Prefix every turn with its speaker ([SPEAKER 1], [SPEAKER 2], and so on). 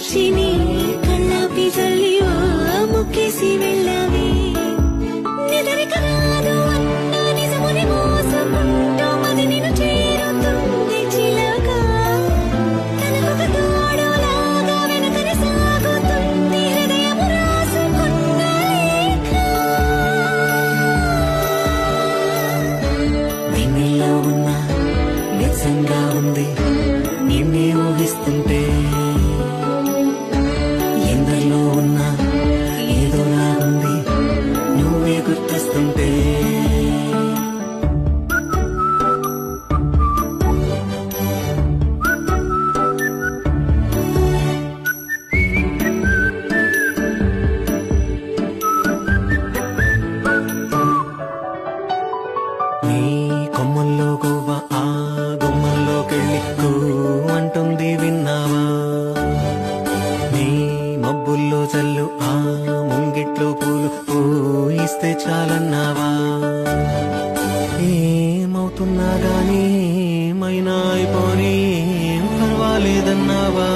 [SPEAKER 1] వచ్చి నీ కళ్ళాపి జల్లి ముక్కేసి వెళ్ళావి నిదరిక రాదు అన్న నిజముని మోసకుంటూ మది నిన్ను చేరుతుంది చిలక తనకొక తోడులాగా వెనకని సాగుతుంది హృదయము రాసుకున్న లేఖ వెన్నెల్లో ఉన్న నిజంగా ఉంది నిన్నే ఊహిస్తుంటే ఎందరిలో ఉన్నా ఏదోలా ఉంది నువ్వే గుర్తొస్తుంటే నీ కొమ్మల్లో గువ్వ ఆ గుమ్మల్లోకెళ్ళి అంటుంది విన్నావా నీ మబ్బుల్లో జల్లు ఆ ముంగిట్లో పూలు పూయిస్తే చాలన్నావా ఏమవుతున్నా గానీ ఏమైనా అయిపోనీ పర్వాలేదన్నావా